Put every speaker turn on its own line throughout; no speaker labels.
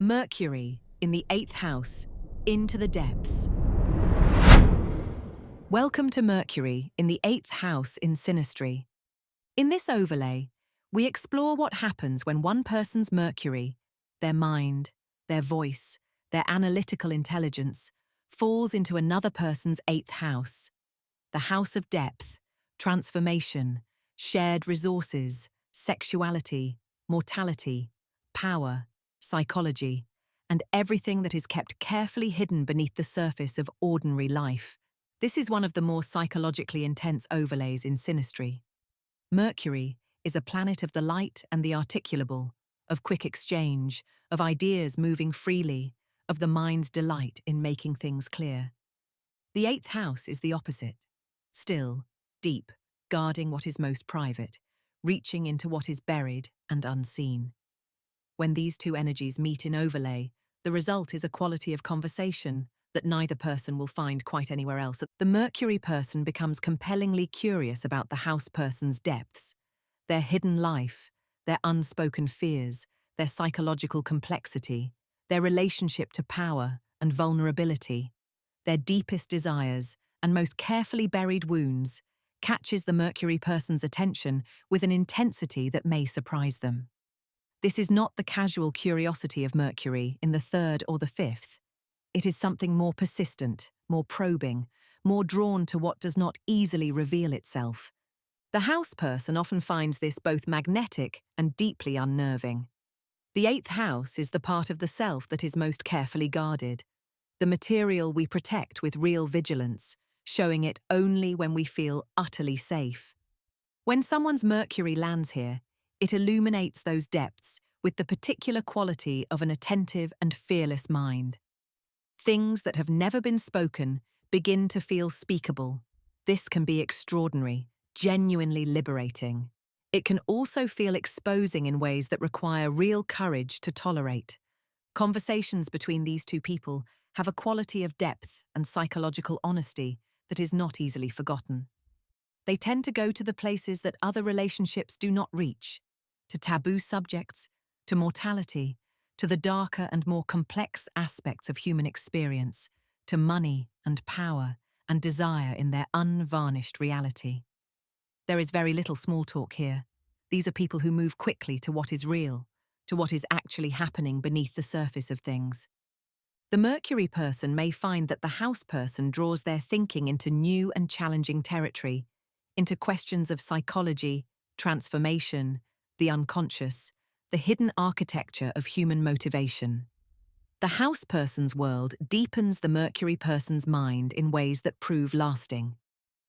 Mercury in the 8th house, into the depths. Welcome to Mercury in the 8th house in Synastry. In this overlay, we explore what happens when one person's Mercury, their mind, their voice, their analytical intelligence, falls into another person's 8th house. The house of depth, transformation, shared resources, sexuality, mortality, power, psychology, and everything that is kept carefully hidden beneath the surface of ordinary life. This is one of the more psychologically intense overlays in Synastry. Mercury is a planet of the light and the articulable, of quick exchange, of ideas moving freely, of the mind's delight in making things clear. The 8th house is the opposite. Still, deep, guarding what is most private, reaching into what is buried and unseen. When these two energies meet in overlay, the result is a quality of conversation that neither person will find quite anywhere else. The Mercury person becomes compellingly curious about the house person's depths, their hidden life, their unspoken fears, their psychological complexity, their relationship to power and vulnerability, their deepest desires and most carefully buried wounds, catches the Mercury person's attention with an intensity that may surprise them. This is not the casual curiosity of Mercury in the 3rd or the 5th. It is something more persistent, more probing, more drawn to what does not easily reveal itself. The house person often finds this both magnetic and deeply unnerving. The 8th house is the part of the self that is most carefully guarded, the material we protect with real vigilance, showing it only when we feel utterly safe. When someone's Mercury lands here, it illuminates those depths with the particular quality of an attentive and fearless mind. Things that have never been spoken begin to feel speakable. This can be extraordinary, genuinely liberating. It can also feel exposing in ways that require real courage to tolerate. Conversations between these two people have a quality of depth and psychological honesty that is not easily forgotten. They tend to go to the places that other relationships do not reach, to taboo subjects, to mortality, to the darker and more complex aspects of human experience, to money and power and desire in their unvarnished reality. There is very little small talk here. These are people who move quickly to what is real, to what is actually happening beneath the surface of things. The Mercury person may find that the house person draws their thinking into new and challenging territory, into questions of psychology, transformation, the unconscious, the hidden architecture of human motivation. The house person's world deepens the Mercury person's mind in ways that prove lasting.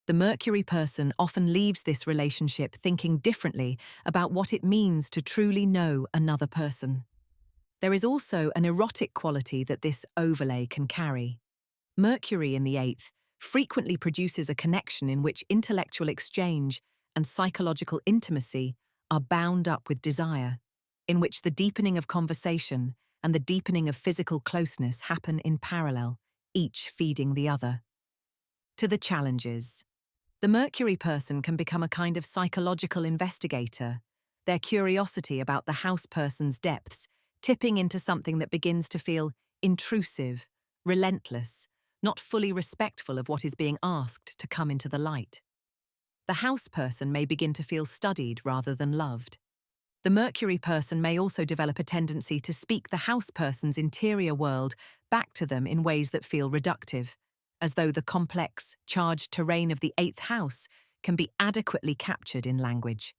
The Mercury person often leaves this relationship thinking differently about what it means to truly know another person. There is also an erotic quality that this overlay can carry. Mercury in the 8th frequently produces a connection in which intellectual exchange and psychological intimacy are bound up with desire, in which the deepening of conversation and the deepening of physical closeness happen in parallel, each feeding the other. To the challenges. The Mercury person can become a kind of psychological investigator, their curiosity about the house person's depths tipping into something that begins to feel intrusive, relentless, not fully respectful of what is being asked to come into the light. The house person may begin to feel studied rather than loved. The Mercury person may also develop a tendency to speak the house person's interior world back to them in ways that feel reductive, as though the complex, charged terrain of the 8th house can be adequately captured in language.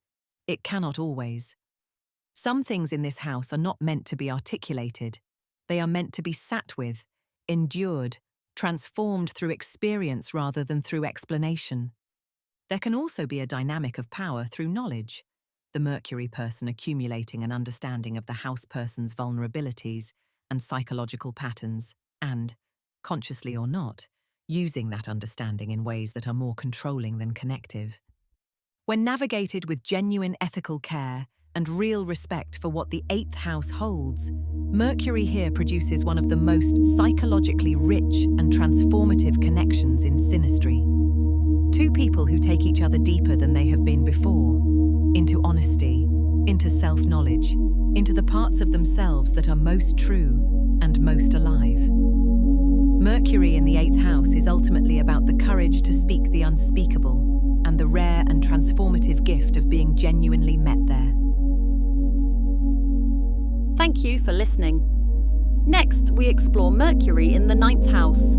It cannot always. Some things in this house are not meant to be articulated. They are meant to be sat with, endured, transformed through experience rather than through explanation. There can also be a dynamic of power through knowledge, the Mercury person accumulating an understanding of the house person's vulnerabilities and psychological patterns and, consciously or not, using that understanding in ways that are more controlling than connective. When navigated with genuine ethical care and real respect for what the 8th house holds, Mercury here produces one of the most psychologically rich and transformative connections in Synastry. Two people who take each other deeper than they have been before, into honesty, into self-knowledge, into the parts of themselves that are most true and most alive. Mercury in the 8th house is ultimately about the courage to speak the unspeakable and the rare and transformative gift of being genuinely met there.
Thank you for listening. Next, we explore Mercury in the 9th house.